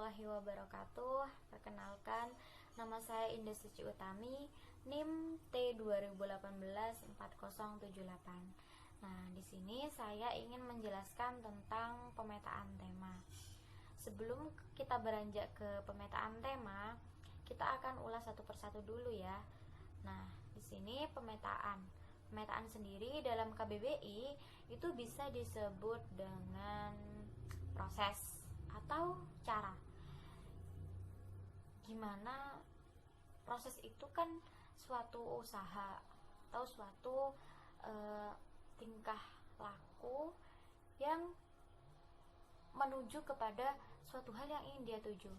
warahmatullahi wabarakatuh. Perkenalkan, nama saya Indah Suci Utami, NIM T2018-4078. Nah, di sini saya ingin menjelaskan tentang pemetaan tema. Sebelum kita beranjak ke pemetaan tema, kita akan ulas satu persatu dulu ya. Nah, di sini pemetaan sendiri dalam KBBI itu bisa disebut dengan proses atau cara. Gimana proses itu kan suatu usaha atau suatu tingkah laku yang menuju kepada suatu hal yang ingin dia tuju.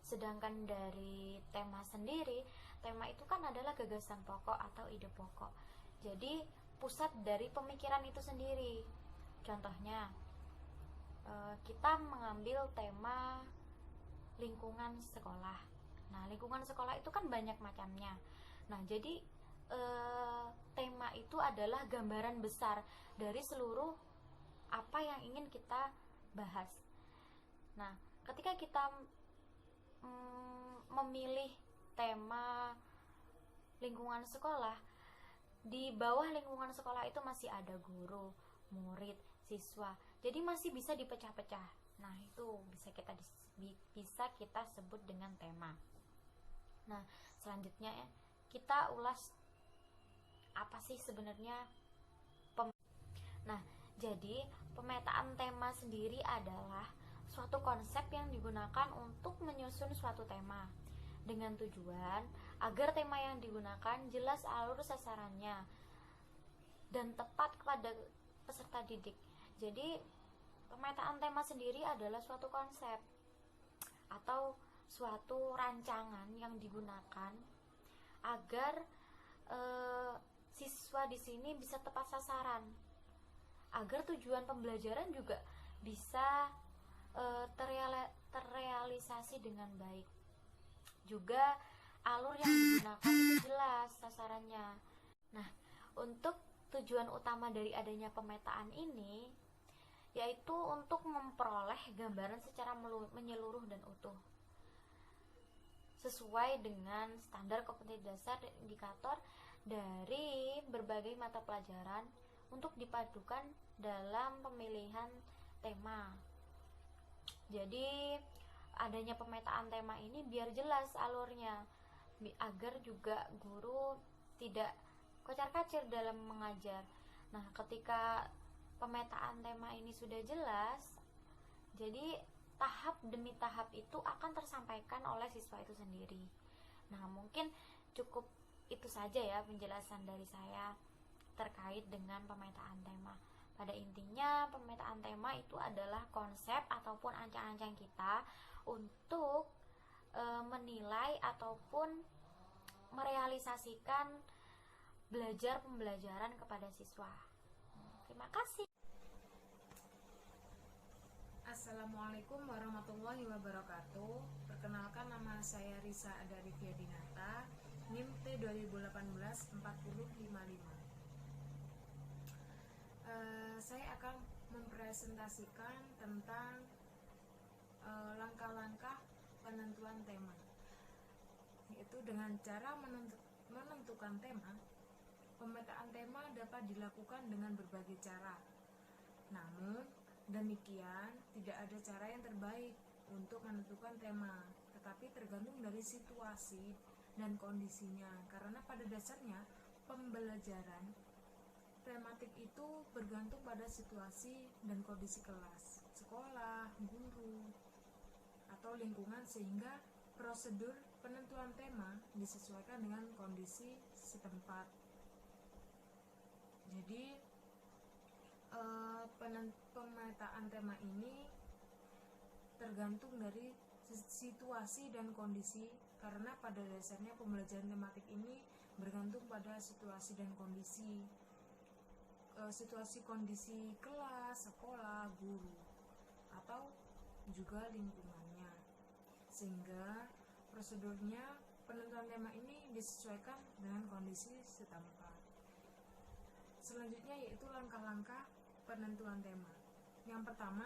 Sedangkan dari tema sendiri, tema itu kan adalah gagasan pokok atau ide pokok. Jadi pusat dari pemikiran itu sendiri. Contohnya, kita mengambil tema lingkungan sekolah. Nah, lingkungan sekolah itu kan banyak macamnya. Nah, jadi tema itu adalah gambaran besar dari seluruh apa yang ingin kita bahas. Nah, ketika kita memilih tema lingkungan sekolah, di bawah lingkungan sekolah itu masih ada guru, murid, siswa. Jadi masih bisa dipecah-pecah. Nah, itu bisa kita sebut dengan tema. Nah, selanjutnya kita ulas apa sih sebenarnya Nah, jadi pemetaan tema sendiri adalah suatu konsep yang digunakan untuk menyusun suatu tema dengan tujuan agar tema yang digunakan jelas alur sasarannya dan tepat kepada peserta didik. Jadi, pemetaan tema sendiri adalah suatu konsep atau suatu rancangan yang digunakan agar siswa di sini bisa tepat sasaran, agar tujuan pembelajaran juga bisa terrealisasi dengan baik. Juga alur yang digunakan itu jelas sasarannya. Nah, untuk tujuan utama dari adanya pemetaan ini yaitu untuk memperoleh gambaran secara menyeluruh dan utuh sesuai dengan standar kompetensi dasar dan indikator dari berbagai mata pelajaran untuk dipadukan dalam pemilihan tema. Jadi adanya pemetaan tema ini biar jelas alurnya, agar juga guru tidak kocar-kacir dalam mengajar. Nah, ketika pemetaan tema ini sudah jelas, jadi tahap demi tahap itu akan tersampaikan oleh siswa itu sendiri. Nah, mungkin cukup itu saja ya penjelasan dari saya terkait dengan pemetaan tema. Pada intinya, pemetaan tema itu adalah konsep ataupun ancang-ancang kita untuk menilai ataupun merealisasikan pembelajaran kepada siswa. Terima kasih. Assalamualaikum warahmatullahi wabarakatuh. Perkenalkan, nama saya Risa Adarifia Dinata, NIM T2018-4055. Saya akan mempresentasikan tentang langkah-langkah penentuan tema. Yaitu dengan cara menentukan tema, pemetaan tema dapat dilakukan dengan berbagai cara. Namun, demikian tidak ada cara yang terbaik untuk menentukan tema, tetapi tergantung dari situasi dan kondisinya. Karena pada dasarnya pembelajaran tematik itu bergantung pada situasi dan kondisi kelas, sekolah, guru, atau lingkungan, sehingga prosedur penentuan tema disesuaikan dengan kondisi setempat. Jadi pemetaan tema ini tergantung dari situasi dan kondisi, karena pada dasarnya pembelajaran tematik ini bergantung pada situasi dan kondisi kelas, sekolah, guru, atau juga lingkungannya, sehingga prosedurnya penentuan tema ini disesuaikan dengan kondisi setempat. Selanjutnya yaitu langkah-langkah penentuan tema. Yang pertama,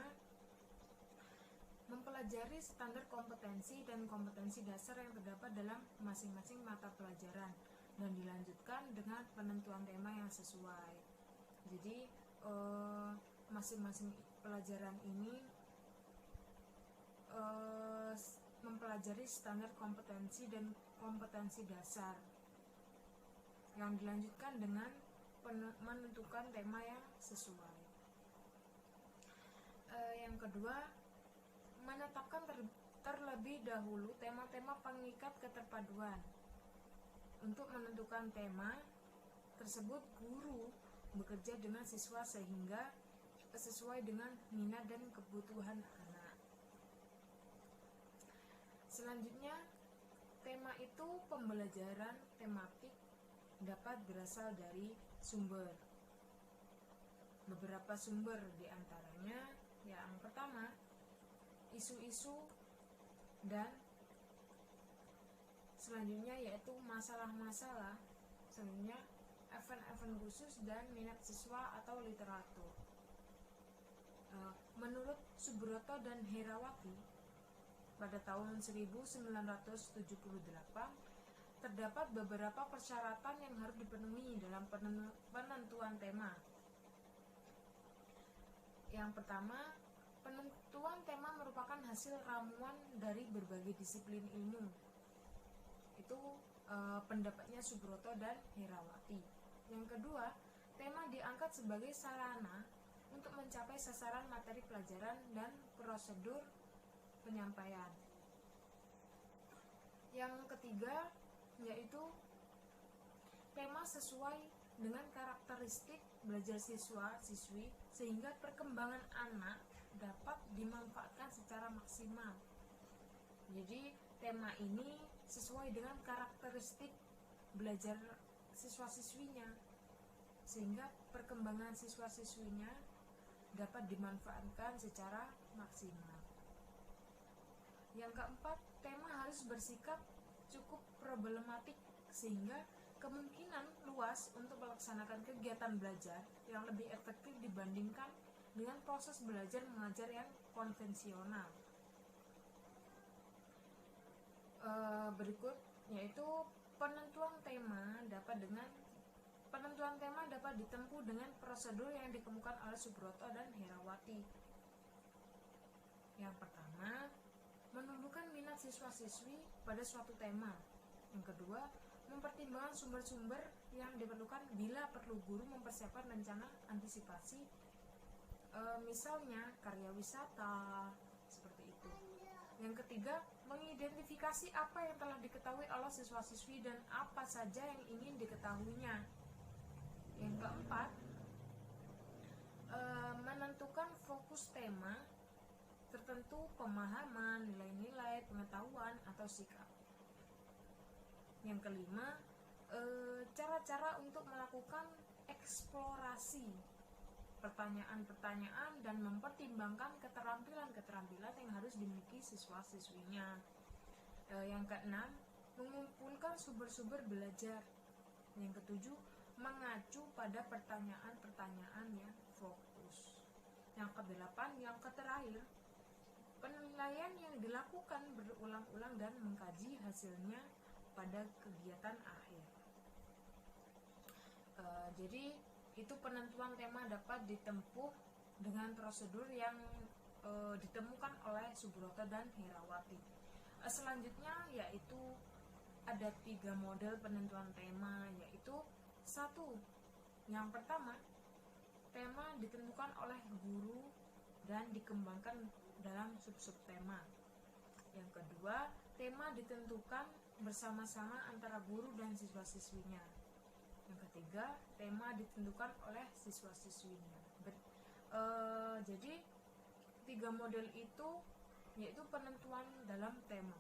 mempelajari standar kompetensi dan kompetensi dasar yang terdapat dalam masing-masing mata pelajaran dan dilanjutkan dengan penentuan tema yang sesuai. Jadi masing-masing pelajaran ini mempelajari standar kompetensi dan kompetensi dasar yang dilanjutkan dengan menentukan tema yang sesuai. Yang kedua, menetapkan terlebih dahulu tema-tema pengikat keterpaduan. Untuk menentukan tema tersebut, guru bekerja dengan siswa sehingga sesuai dengan minat dan kebutuhan anak. Selanjutnya, tema itu pembelajaran tematik dapat berasal dari sumber. Beberapa sumber diantaranya, yang pertama, isu-isu, dan selanjutnya yaitu masalah-masalah, selanjutnya event-event khusus, dan minat siswa atau literatur. Menurut Subroto dan Herawati, pada tahun 1978 terdapat beberapa persyaratan yang harus dipenuhi dalam penentuan tema. Yang pertama, penentuan tema merupakan hasil ramuan dari berbagai disiplin ilmu. Itu pendapatnya Subroto dan Herawati. Yang kedua, tema diangkat sebagai sarana untuk mencapai sasaran materi pelajaran dan prosedur penyampaian. Yang ketiga, yaitu tema sesuai dengan karakteristik belajar siswa-siswi sehingga perkembangan anak dapat dimanfaatkan secara maksimal. Jadi tema ini sesuai dengan karakteristik belajar siswa-siswinya sehingga perkembangan siswa-siswinya dapat dimanfaatkan secara maksimal. Yang keempat, tema harus bersikap cukup problematik sehingga kemungkinan luas untuk melaksanakan kegiatan belajar yang lebih efektif dibandingkan dengan proses belajar mengajar yang konvensional. Berikut yaitu penentuan tema dapat ditempuh dengan prosedur yang dikemukakan oleh Subroto dan Herawati. Yang pertama, menumbuhkan minat siswa-siswi pada suatu tema. Yang kedua, mempertimbangkan sumber-sumber yang diperlukan bila perlu guru mempersiapkan rencana antisipasi, misalnya karya wisata, seperti itu. Yang ketiga, mengidentifikasi apa yang telah diketahui oleh siswa-siswi dan apa saja yang ingin diketahuinya. Yang keempat, menentukan fokus tema tertentu, pemahaman, nilai-nilai, pengetahuan, atau sikap. Yang kelima, cara-cara untuk melakukan eksplorasi pertanyaan-pertanyaan dan mempertimbangkan keterampilan-keterampilan yang harus dimiliki siswa-siswinya. Yang keenam, mengumpulkan sumber-sumber belajar. Yang ketujuh, mengacu pada pertanyaan-pertanyaan yang fokus. Yang kedelapan, yang terakhir, penilaian yang dilakukan berulang-ulang dan mengkaji hasilnya pada kegiatan akhir. Jadi itu penentuan tema dapat ditempuh dengan prosedur yang ditemukan oleh Subroto dan Herawati. Selanjutnya yaitu ada 3 model penentuan tema, yaitu 1. Yang pertama, tema ditentukan oleh guru dan dikembangkan dalam sub-sub tema. Yang kedua, tema ditentukan bersama-sama antara guru dan siswa-siswinya. Yang ketiga, tema ditentukan oleh siswa-siswinya. Jadi 3 model itu yaitu penentuan dalam tema.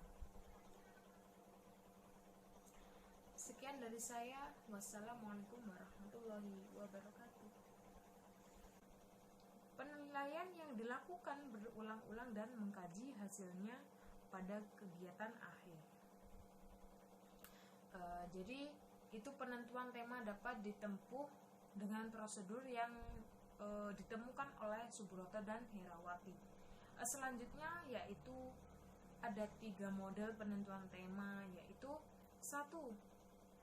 Sekian dari saya. Wassalamualaikum warahmatullahi wabarakatuh. Penilaian yang dilakukan berulang-ulang dan mengkaji hasilnya pada kegiatan akhir. Jadi itu penentuan tema dapat ditempuh dengan prosedur yang ditemukan oleh Subroto dan Herawati. Selanjutnya yaitu ada 3 model penentuan tema, yaitu satu,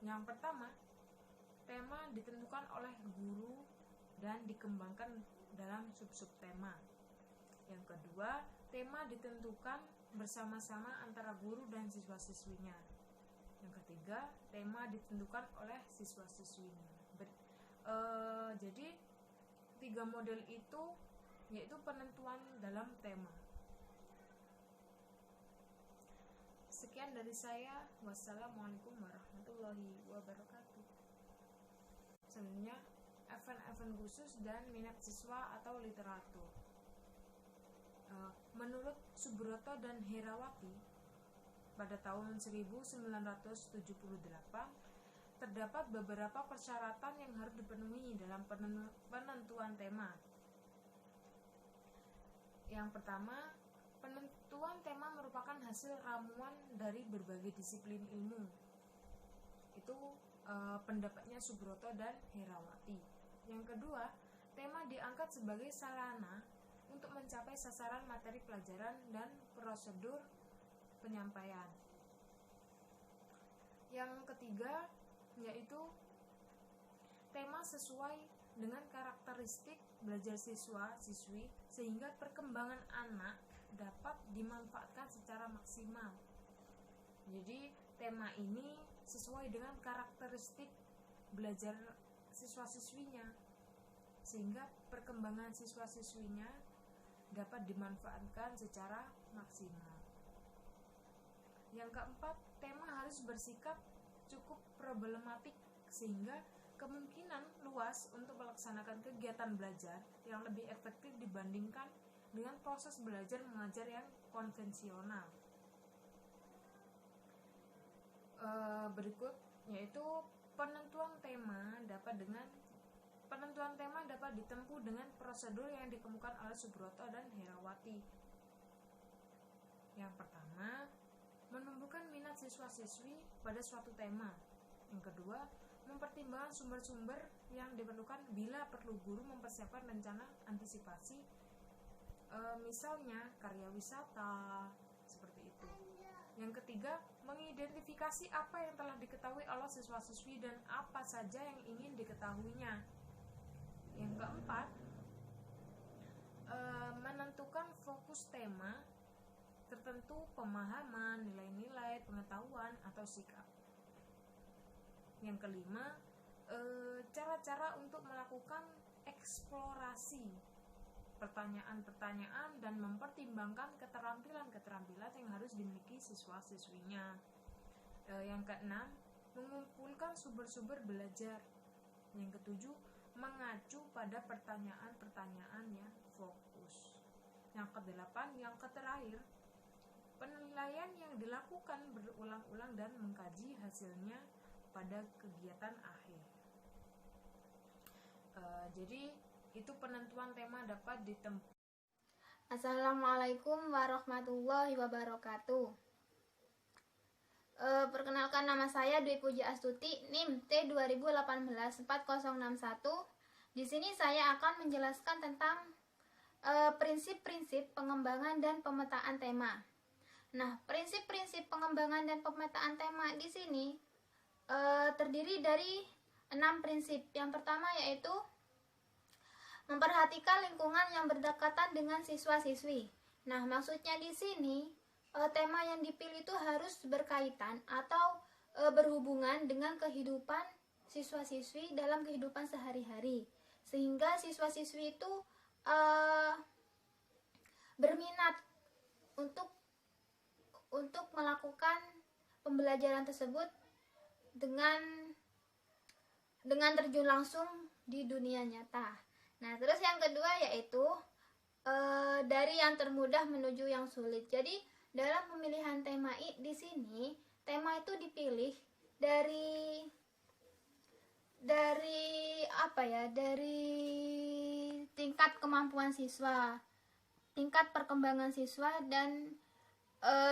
yang pertama, tema ditentukan oleh guru dan dikembangkan dalam sub-sub tema. Yang kedua, tema ditentukan bersama-sama antara guru dan siswa-siswinya. Yang ketiga, tema ditentukan oleh siswa-siswinya. Jadi 3 model itu yaitu penentuan dalam tema. Sekian dari saya. Wassalamualaikum warahmatullahi wabarakatuh. Selanjutnya, event-event khusus dan minat siswa atau literatur. Menurut Subroto dan Herawati, pada tahun 1978 terdapat beberapa persyaratan yang harus dipenuhi dalam penentuan tema. Yang pertama, penentuan tema merupakan hasil ramuan dari berbagai disiplin ilmu. Itu pendapatnya Subroto dan Herawati. Yang kedua, tema diangkat sebagai sarana untuk mencapai sasaran materi pelajaran dan prosedur penyampaian. Yang ketiga, yaitu tema sesuai dengan karakteristik belajar siswa-siswi sehingga perkembangan anak dapat dimanfaatkan secara maksimal. Jadi tema ini sesuai dengan karakteristik belajar siswa-siswinya sehingga perkembangan siswa-siswinya dapat dimanfaatkan secara maksimal. Yang keempat, tema harus bersikap cukup problematik sehingga kemungkinan luas untuk melaksanakan kegiatan belajar yang lebih efektif dibandingkan dengan proses belajar mengajar yang konvensional. Berikut yaitu penentuan tema dapat ditempuh dengan prosedur yang dikemukakan oleh Subroto dan Herawati. Yang pertama, menumbuhkan minat siswa-siswi pada suatu tema. Yang kedua, mempertimbangkan sumber-sumber yang diperlukan bila perlu guru mempersiapkan rencana antisipasi, misalnya karya wisata, seperti itu. Yang ketiga, mengidentifikasi apa yang telah diketahui oleh siswa-siswi dan apa saja yang ingin diketahuinya. Yang keempat, menentukan fokus tema tertentu, pemahaman, nilai-nilai, pengetahuan, atau sikap. Yang kelima, cara-cara untuk melakukan eksplorasi pertanyaan-pertanyaan dan mempertimbangkan keterampilan-keterampilan yang harus dimiliki siswa-siswinya. Yang keenam, mengumpulkan sumber-sumber belajar. Yang ketujuh, mengacu pada pertanyaan-pertanyaan yang fokus. Yang kedelapan, yang terakhir, penilaian yang dilakukan berulang-ulang dan mengkaji hasilnya pada kegiatan akhir. Jadi itu penentuan tema dapat ditempuh. Assalamualaikum warahmatullahi wabarakatuh. Perkenalkan, nama saya Dwi Puji Astuti, NIM T2018-4061. Di sini saya akan menjelaskan tentang prinsip-prinsip pengembangan dan pemetaan tema. Nah, prinsip-prinsip pengembangan dan pemetaan tema di sini terdiri dari 6 prinsip. Yang pertama yaitu memperhatikan lingkungan yang berdekatan dengan siswa-siswi. Nah, maksudnya di sini tema yang dipilih itu harus berkaitan atau berhubungan dengan kehidupan siswa-siswi dalam kehidupan sehari-hari, sehingga siswa-siswi itu berminat untuk melakukan pembelajaran tersebut dengan terjun langsung di dunia nyata. Nah, terus yang kedua yaitu dari yang termudah menuju yang sulit. Jadi dalam pemilihan tema di sini, tema itu dipilih dari tingkat kemampuan siswa, tingkat perkembangan siswa, dan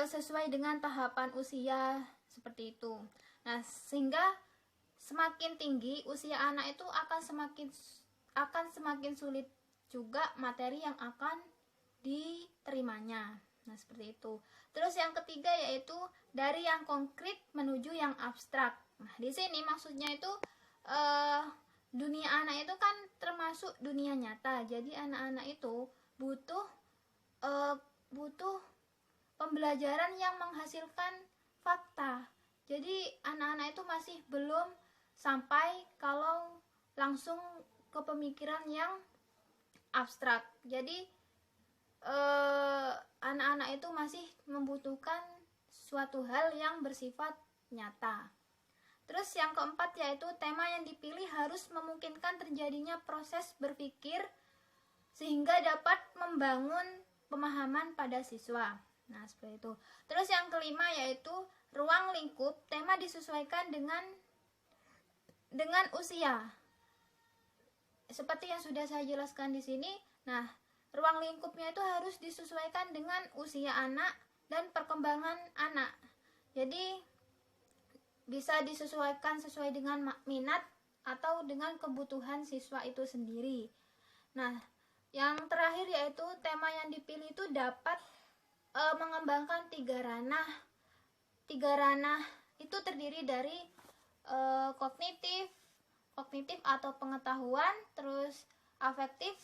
sesuai dengan tahapan usia seperti itu. Nah, sehingga semakin tinggi usia anak itu akan semakin sulit juga materi yang akan diterimanya. Nah, seperti itu. Terus yang ketiga yaitu dari yang konkret menuju yang abstrak. Nah, di sini maksudnya itu dunia anak itu kan termasuk dunia nyata. Jadi anak-anak itu butuh pembelajaran yang menghasilkan fakta. Jadi anak-anak itu masih belum sampai kalau langsung ke pemikiran yang abstrak. Jadi anak-anak itu masih membutuhkan suatu hal yang bersifat nyata. Terus yang keempat yaitu tema yang dipilih harus memungkinkan terjadinya proses berpikir sehingga dapat membangun pemahaman pada siswa. Nah, seperti itu. Terus yang kelima yaitu ruang lingkup. Tema disesuaikan dengan usia. Seperti yang sudah saya jelaskan di sini. Nah, ruang lingkupnya itu harus disesuaikan dengan usia anak dan perkembangan anak. Jadi bisa disesuaikan sesuai dengan minat atau dengan kebutuhan siswa itu sendiri. Nah, yang terakhir yaitu tema yang dipilih itu dapat mengembangkan tiga ranah. Tiga ranah itu terdiri dari kognitif atau pengetahuan, terus afektif,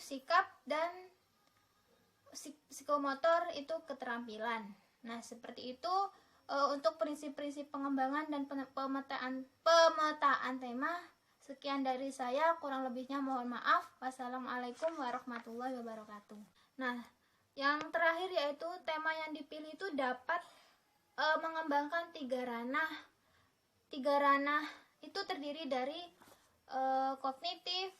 sikap, dan psikomotor itu keterampilan. Nah, seperti itu untuk prinsip-prinsip pengembangan dan pemetaan tema. Sekian dari saya, kurang lebihnya mohon maaf. Wassalamualaikum warahmatullahi wabarakatuh. Nah, yang terakhir yaitu tema yang dipilih itu dapat mengembangkan tiga ranah. Tiga ranah itu terdiri dari kognitif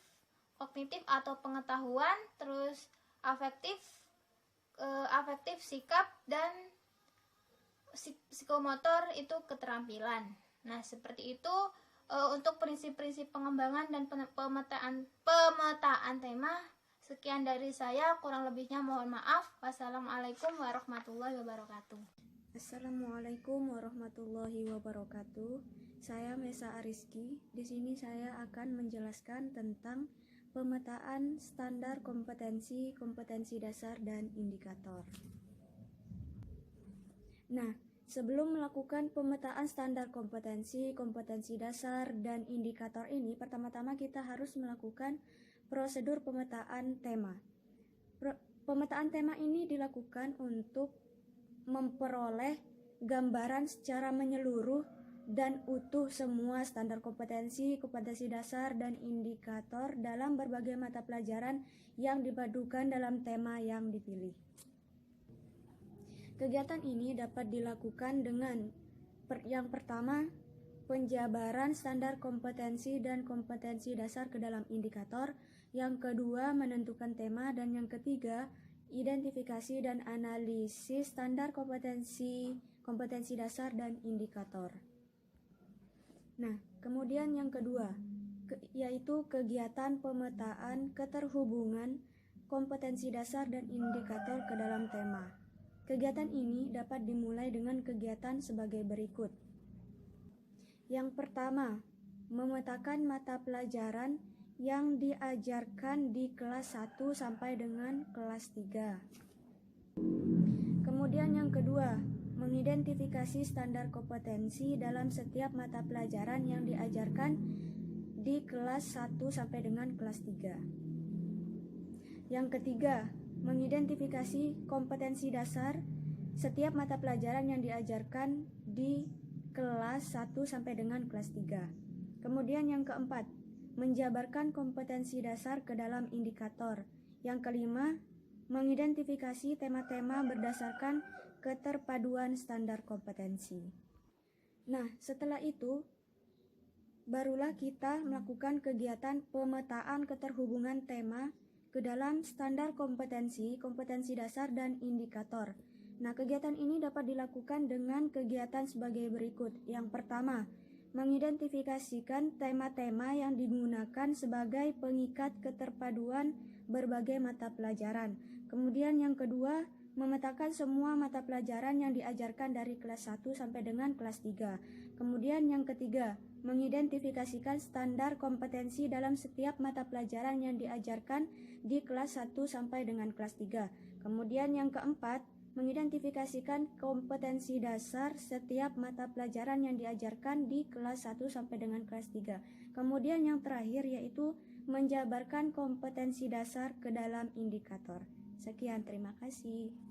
atau pengetahuan, terus afektif, sikap, dan psikomotor itu keterampilan. Nah, seperti itu untuk prinsip-prinsip pengembangan dan pemetaan tema. Sekian dari saya, kurang lebihnya mohon maaf. Wassalamualaikum warahmatullahi wabarakatuh. Assalamualaikum warahmatullahi wabarakatuh. Saya Mesa Ariski. Di sini saya akan menjelaskan tentang pemetaan standar kompetensi dasar dan indikator. Nah, sebelum melakukan pemetaan standar kompetensi dasar dan indikator ini, pertama-tama kita harus melakukan prosedur pemetaan tema. Pemetaan tema ini dilakukan untuk memperoleh gambaran secara menyeluruh dan utuh semua standar kompetensi dasar dan indikator dalam berbagai mata pelajaran yang dipadukan dalam tema yang dipilih. Kegiatan ini dapat dilakukan dengan yang pertama, penjabaran standar kompetensi dan kompetensi dasar ke dalam indikator, yang kedua, menentukan tema, dan yang ketiga, identifikasi dan analisis standar kompetensi dasar dan indikator. Nah, kemudian yang kedua, yaitu kegiatan pemetaan keterhubungan kompetensi dasar dan indikator ke dalam tema. Kegiatan ini dapat dimulai dengan kegiatan sebagai berikut. Yang pertama, memetakan mata pelajaran yang diajarkan di kelas 1 sampai dengan kelas 3. Kemudian yang kedua, mengidentifikasi standar kompetensi dalam setiap mata pelajaran yang diajarkan di kelas 1 sampai dengan kelas 3. Yang ketiga, mengidentifikasi kompetensi dasar setiap mata pelajaran yang diajarkan di kelas 1 sampai dengan kelas 3. Kemudian yang keempat, menjabarkan kompetensi dasar ke dalam indikator. Yang kelima, mengidentifikasi tema-tema berdasarkan keterpaduan standar kompetensi. Nah, setelah itu, barulah kita melakukan kegiatan pemetaan keterhubungan tema ke dalam standar kompetensi dasar dan indikator. Nah, kegiatan ini dapat dilakukan dengan kegiatan sebagai berikut. Yang pertama, mengidentifikasikan tema-tema yang digunakan sebagai pengikat keterpaduan berbagai mata pelajaran. Kemudian yang kedua, memetakan semua mata pelajaran yang diajarkan dari kelas 1 sampai dengan kelas 3. Kemudian yang ketiga, mengidentifikasikan standar kompetensi dalam setiap mata pelajaran yang diajarkan di kelas 1 sampai dengan kelas 3. Kemudian yang keempat, mengidentifikasikan kompetensi dasar setiap mata pelajaran yang diajarkan di kelas 1 sampai dengan kelas 3. Kemudian yang terakhir yaitu menjabarkan kompetensi dasar ke dalam indikator. Sekian, terima kasih.